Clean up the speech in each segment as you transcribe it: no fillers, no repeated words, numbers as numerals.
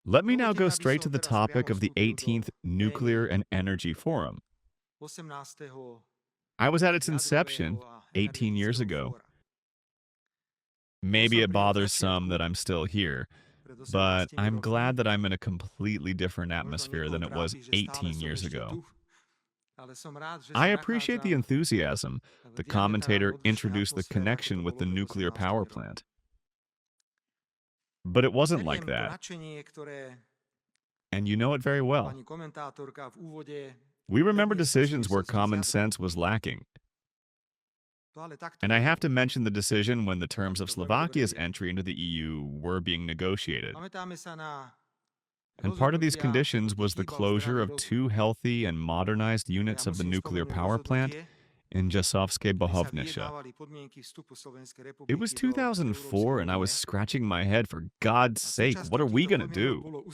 Let me now go straight to the topic of the 18th Nuclear and Energy Forum. I was at its inception 18 years ago. Maybe it bothers some that I'm still here, but I'm glad that I'm in a completely different atmosphere than it was 18 years ago. I appreciate the enthusiasm. The commentator introduced the connection with the nuclear power plant. But it wasn't like that, and you know it very well. We remember decisions where common sense was lacking. And I have to mention the decision when the terms of Slovakia's entry into the EU were being negotiated. And part of these conditions was the closure of two healthy and modernized units of the nuclear power plant in Jasovské Bohovnice. It was 2004, and I was scratching my head for God's sake, what are we going to do?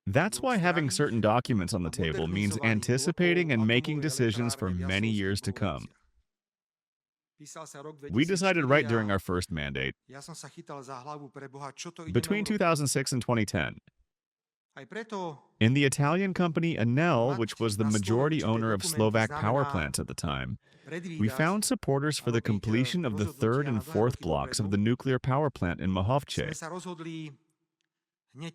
That's why having certain documents on the table means anticipating and making decisions for many years to come. We decided right during our first mandate, between 2006 and 2010. In the Italian company Enel, which was the majority owner of Slovak power plants at the time, we found supporters for the completion of the third and fourth blocks of the nuclear power plant in Mochovce.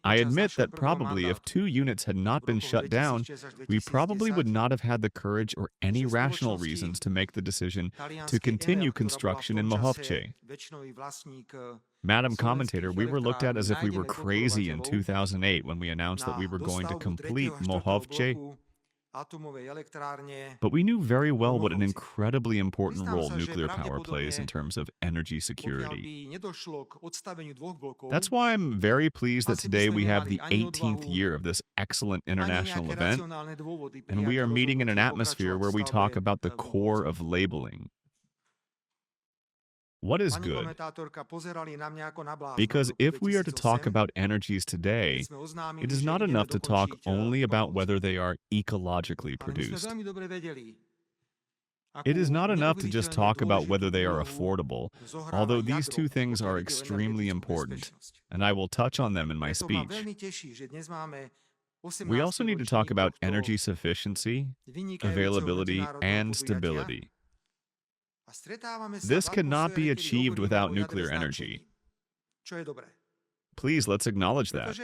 I admit that probably if two units had not been shut down, we probably would not have had the courage or any rational reasons to make the decision to continue construction in Mochovce. Madam Commentator, we were looked at as if we were crazy in 2008 when we announced that we were going to complete Mochovce. But we knew very well what an incredibly important role nuclear power plays in terms of energy security. That's why I'm very pleased that today we have the 18th year of this excellent international event, and we are meeting in an atmosphere where we talk about the core of labeling. What is good? Because if we are to talk about energies today, it is not enough to talk only about whether they are ecologically produced. It is not enough to just talk about whether they are affordable, although these two things are extremely important, and I will touch on them in my speech. We also need to talk about energy sufficiency, availability, and stability. This cannot be achieved without nuclear energy. Please, let's acknowledge that.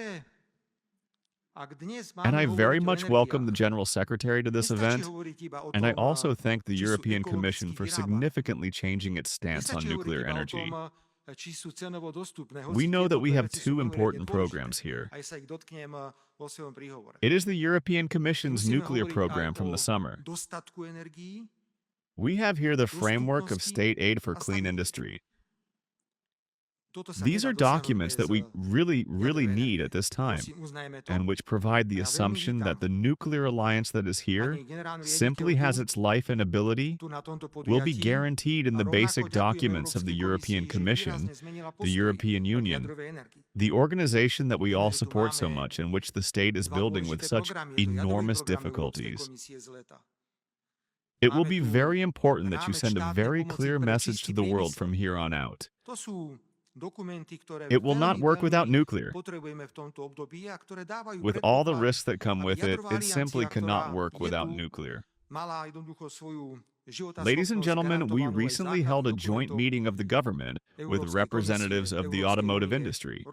And I very much welcome the General Secretary to this event, and I also thank the European Commission for significantly changing its stance on nuclear energy. We know that we have two important programs here. It is the European Commission's nuclear program from the summer. We have here the framework of state aid for clean industry. These are documents that we really need at this time, and which provide the assumption that the nuclear alliance that is here simply has its life and ability will be guaranteed in the basic documents of the European Commission, the European Union, the organization that we all support so much and which the state is building with such enormous difficulties. It will be very important that you send a very clear message to the world from here on out. It will not work without nuclear. With all the risks that come with it, it simply cannot work without nuclear. Ladies and gentlemen, we recently held a joint meeting of the government with representatives of the automotive industry.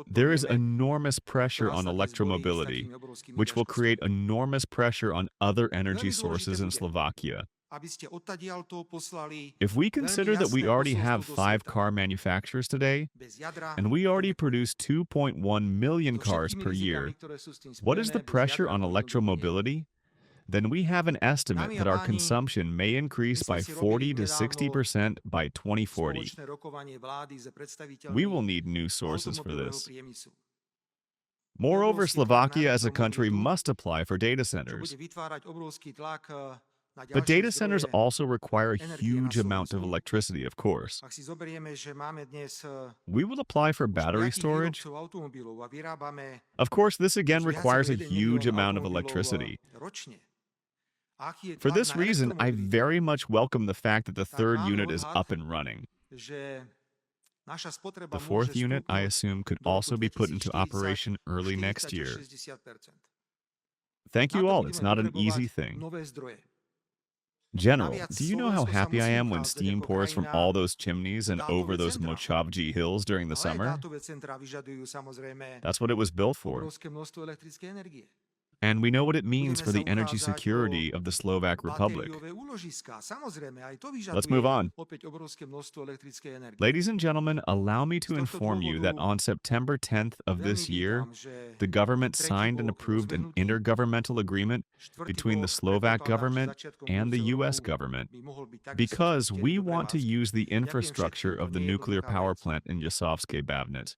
There is enormous pressure on electromobility, which will create enormous pressure on other energy sources in Slovakia. If we consider that we already have 5 car manufacturers today, and we already produce 2.1 million cars per year, what is the pressure on electromobility? Then we have an estimate that our consumption may increase by 40 to 60% by 2040. We will need new sources for this. Moreover, Slovakia as a country must apply for data centers. But data centers also require a huge amount of electricity, of course. We will apply for battery storage. Of course, this again requires a huge amount of electricity. For this reason, I very much welcome the fact that the third unit is up and running. The fourth unit, I assume, could also be put into operation early next year. Thank you all. It's not an easy thing. General, do you know how happy I am when steam pours from all those chimneys and over those Mochovji hills during the summer? That's what it was built for. And we know what it means for the energy security of the Slovak Republic. Let's move on. Ladies and gentlemen, allow me to inform you that on September 10th of this year, the government signed and approved an intergovernmental agreement between the Slovak government and the U.S. government because we want to use the infrastructure of the nuclear power plant in Jasovské Bavnit.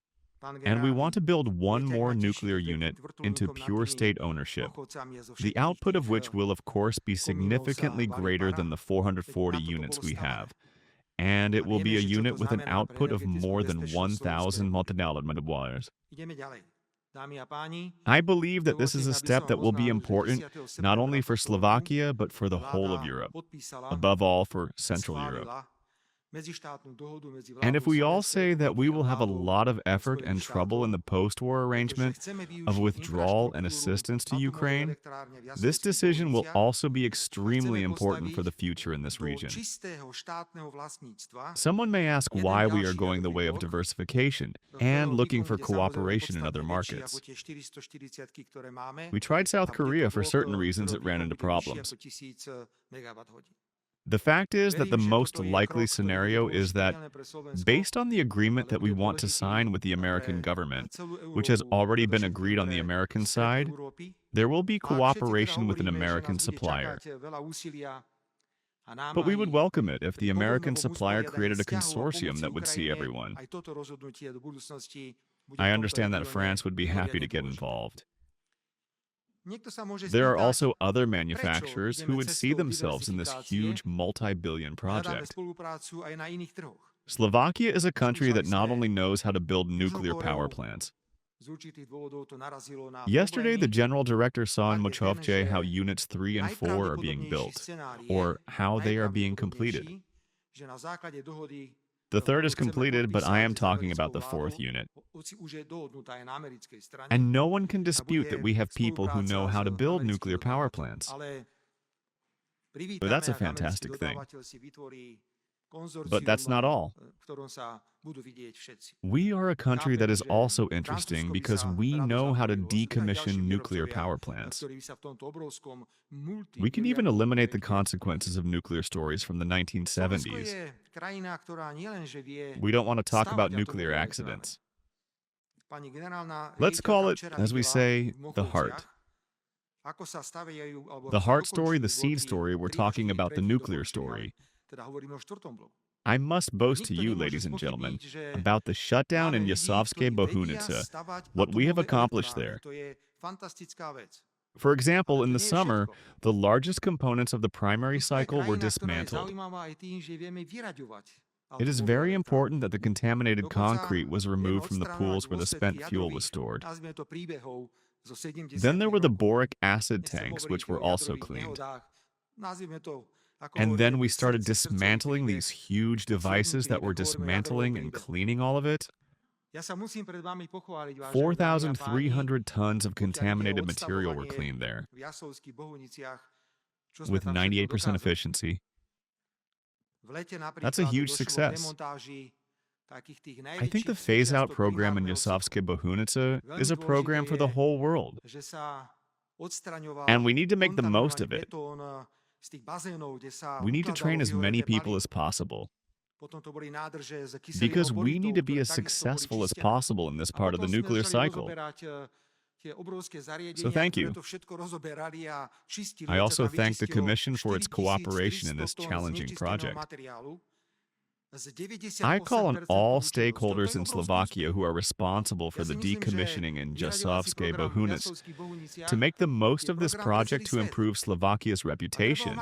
And we want to build one more nuclear unit into pure state ownership, the output of which will of course be significantly greater than the 440 units we have. And it will be a unit with an output of more than 1,000 multinational. I believe that this is a step that will be important not only for Slovakia, but for the whole of Europe, above all for Central Europe. And if we all say that we will have a lot of effort and trouble in the post-war arrangement of withdrawal and assistance to Ukraine, this decision will also be extremely important for the future in this region. Someone may ask why we are going the way of diversification and looking for cooperation in other markets. We tried South Korea for certain reasons it ran into problems. The fact is that the most likely scenario is that, based on the agreement that we want to sign with the American government, which has already been agreed on the American side, there will be cooperation with an American supplier. But we would welcome it if the American supplier created a consortium that would see everyone. I understand that France would be happy to get involved. There are also other manufacturers who would see themselves in this huge multi-billion project. Slovakia is a country that not only knows how to build nuclear power plants. Yesterday, the general director saw in Mochovce how units 3 and 4 are being built, or how they are being completed. The third is completed, but I am talking about the fourth unit. And no one can dispute that we have people who know how to build nuclear power plants. But that's a fantastic thing. But that's not all. We are a country that is also interesting because we know how to decommission nuclear power plants. We can even eliminate the consequences of nuclear stories from the 1970s. We don't want to talk about nuclear accidents. Let's call it, as we say, the heart. The heart story, the seed story, we're talking about the nuclear story. I must boast to you, ladies and gentlemen, about the shutdown in Jasovské Bohunice, what we have accomplished there. For example, in the summer, the largest components of the primary cycle were dismantled. It is very important that the contaminated concrete was removed from the pools where the spent fuel was stored. Then there were the boric acid tanks, which were also cleaned. And then we started dismantling these huge devices that were dismantling and cleaning all of it. 4,300 tons of contaminated material were cleaned there, with 98% efficiency. That's a huge success. I think the phase-out program in Jasovské Bohunice is a program for the whole world. And we need to make the most of it. We need to train as many people as possible, because we need to be as successful as possible in this part of the nuclear cycle. So thank you. I also thank the Commission for its cooperation in this challenging project. I call on all stakeholders in Slovakia who are responsible for the decommissioning in Jasovské Bohunice to make the most of this project to improve Slovakia's reputation,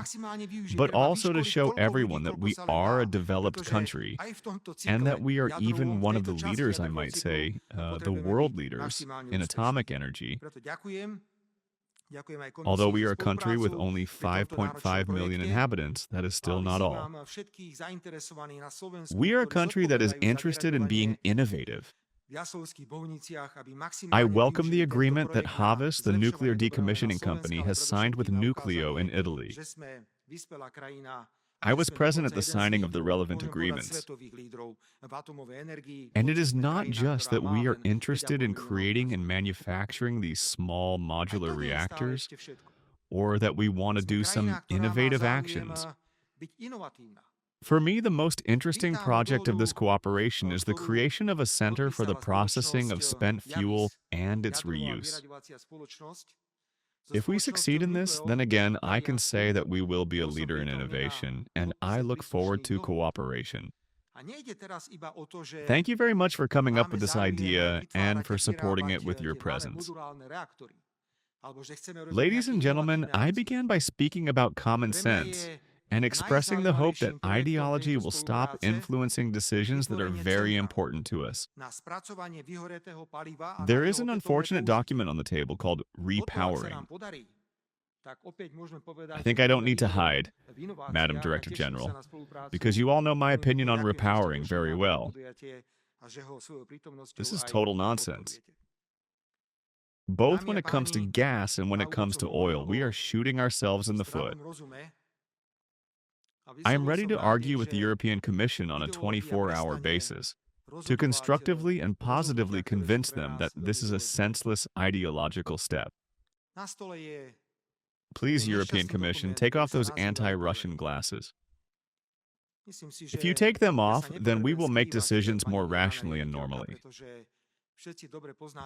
but also to show everyone that we are a developed country and that we are even one of the leaders, I might say, the world leaders in atomic energy. Although we are a country with only 5.5 million inhabitants, that is still not all. We are a country that is interested in being innovative. I welcome the agreement that Havas, the nuclear decommissioning company, has signed with Nucleo in Italy. I was present at the signing of the relevant agreements. And it is not just that we are interested in creating and manufacturing these small modular reactors, or that we want to do some innovative actions. For me, the most interesting project of this cooperation is the creation of a center for the processing of spent fuel and its reuse. If we succeed in this, then again, I can say that we will be a leader in innovation, and I look forward to cooperation. Thank you very much for coming up with this idea and for supporting it with your presence. Ladies and gentlemen, I began by speaking about common sense and expressing the hope that ideology will stop influencing decisions that are very important to us. There is an unfortunate document on the table called repowering. I think I don't need to hide, Madam Director General, because you all know my opinion on repowering very well. This is total nonsense. Both when it comes to gas and when it comes to oil, we are shooting ourselves in the foot. I am ready to argue with the European Commission on a 24-hour basis to constructively and positively convince them that this is a senseless ideological step. Please, European Commission, take off those anti-Russian glasses. If you take them off, then we will make decisions more rationally and normally.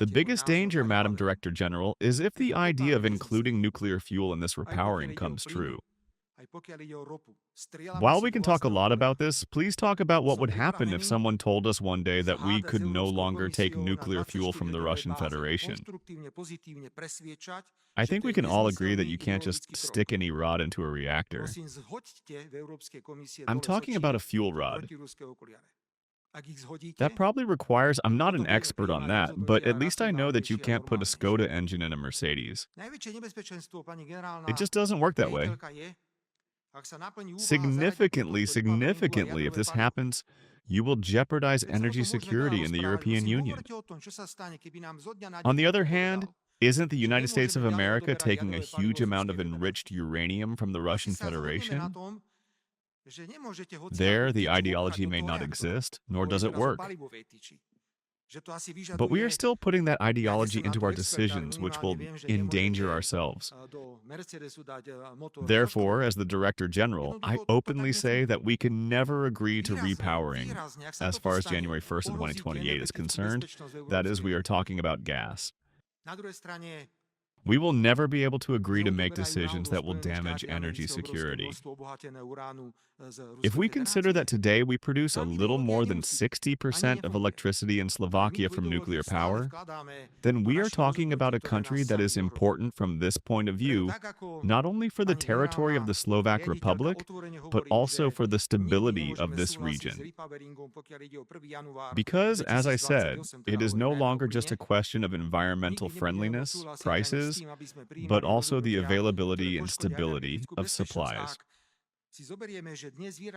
The biggest danger, Madam Director General, is if the idea of including nuclear fuel in this repowering comes true. While we can talk a lot about this, please talk about what would happen if someone told us one day that we could no longer take nuclear fuel from the Russian Federation. I think we can all agree that you can't just stick any rod into a reactor. I'm talking about a fuel rod. That probably requires, I'm not an expert on that, but at least I know that you can't put a Skoda engine in a Mercedes. It just doesn't work that way. Significantly, if this happens, you will jeopardize energy security in the European Union. On the other hand, isn't the United States of America taking a huge amount of enriched uranium from the Russian Federation? There, the ideology may not exist, nor does it work. But we are still putting that ideology into our decisions, which will endanger ourselves. Therefore, as the Director General, I openly say that we can never agree to repowering as far as January 1st of 2028 is concerned. That is, we are talking about gas. We will never be able to agree to make decisions that will damage energy security. If we consider that today we produce a little more than 60% of electricity in Slovakia from nuclear power, then we are talking about a country that is important from this point of view, not only for the territory of the Slovak Republic, but also for the stability of this region. Because, as I said, it is no longer just a question of environmental friendliness, prices, but also the availability and stability of supplies.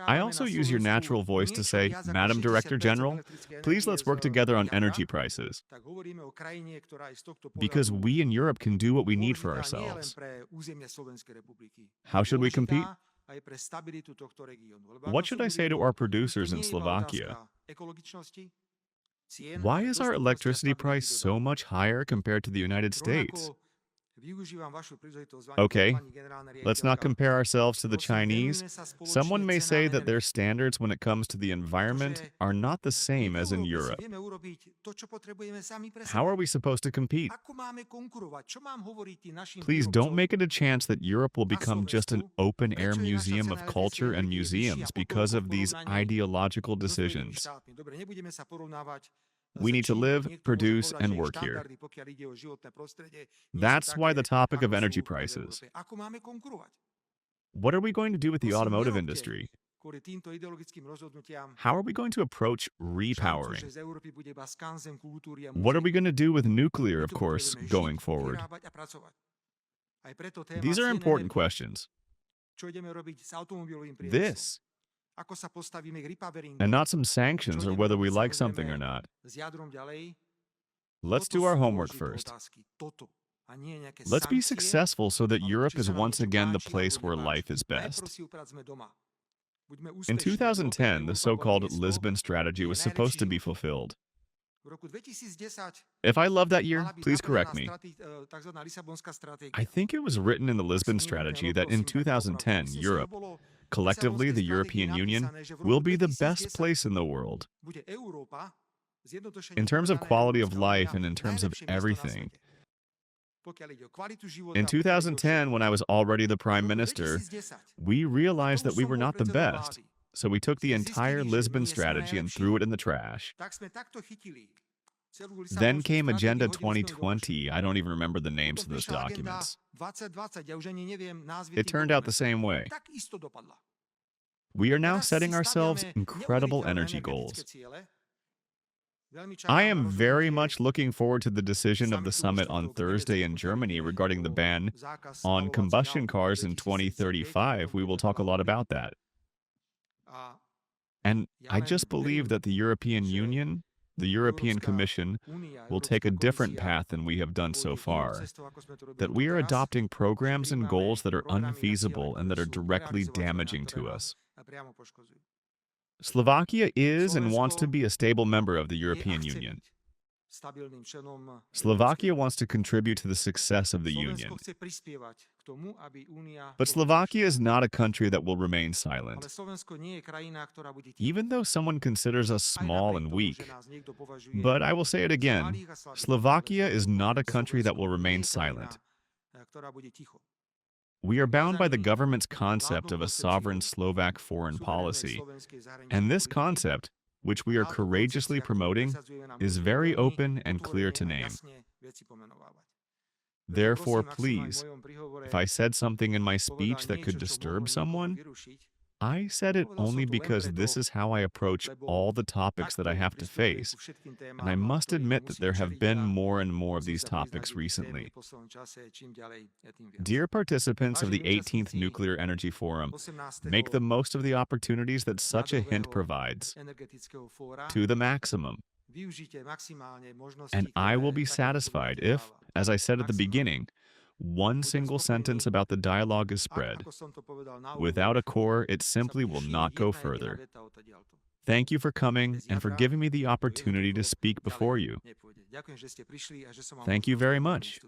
I also use your natural voice to say, Madam Director General, please let's work together on energy prices. Because we in Europe can do what we need for ourselves. How should we compete? What should I say to our producers in Slovakia? Why is our electricity price so much higher compared to the United States? Okay, let's not compare ourselves to the Chinese. Someone may say that their standards when it comes to the environment are not the same as in Europe. How are we supposed to compete? Please don't make it a chance that Europe will become just an open-air museum of culture and museums because of these ideological decisions. We need to live, produce, and work here. That's why the topic of energy prices. What are we going to do with the automotive industry? How are we going to approach repowering? What are we going to do with nuclear, of course, going forward? These are important questions. This, and not some sanctions or whether we like something or not. Let's do our homework first. Let's be successful so that Europe is once again the place where life is best. In 2010, the so-called Lisbon strategy was supposed to be fulfilled. If I love that year, please correct me. I think it was written in the Lisbon strategy that in 2010, Europe, collectively the European Union, will be the best place in the world. In terms of quality of life and in terms of everything. In 2010, when I was already the Prime Minister, we realized that we were not the best. So we took the entire Lisbon strategy and threw it in the trash. Then came Agenda 2020. I don't even remember the names of those documents. It turned out the same way. We are now setting ourselves incredible energy goals. I am very much looking forward to the decision of the summit on Thursday in Germany regarding the ban on combustion cars in 2035. We will talk a lot about that. And I just believe that the European Union, the European Commission, will take a different path than we have done so far. That we are adopting programs and goals that are unfeasible and that are directly damaging to us. Slovakia is and wants to be a stable member of the European Union. Slovakia wants to contribute to the success of the Union. But Slovakia is not a country that will remain silent. Even though someone considers us small and weak, but I will say it again, Slovakia is not a country that will remain silent. We are bound by the government's concept of a sovereign Slovak foreign policy, and this concept, which we are courageously promoting, is very open and clear to name. Therefore, please, if I said something in my speech that could disturb someone, I said it only because this is how I approach all the topics that I have to face, and I must admit that there have been more and more of these topics recently. Dear participants of the 18th Nuclear Energy Forum, make the most of the opportunities that such a hint provides, to the maximum. And I will be satisfied if, as I said at the beginning, one single sentence about the dialogue is spread. Without a core, it simply will not go further. Thank you for coming and for giving me the opportunity to speak before you. Thank you very much.